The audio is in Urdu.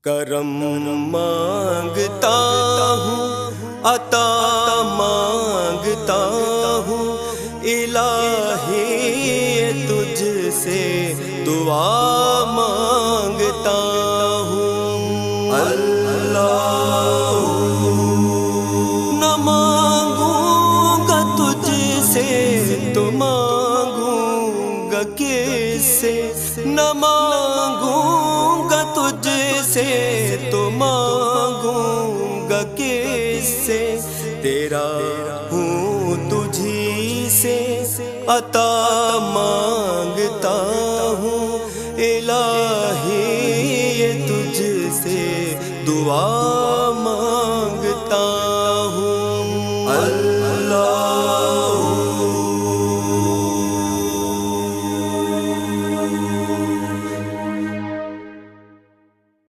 کرم مانگتا ہوں، عطا مانگتا ہوں، الہی تجھ سے دعا مانگتا ہوں۔ اللہ نہ مانگوں گا تجھ سے تو مانگوں گا کس سے، نہ مانگوں گا تجھ سے تو مانگوں گا کس سے، تیرا ہوں تجھی سے عطا مانگتا ہوں، الہی تجھ سے دعا مانگتا ہوں۔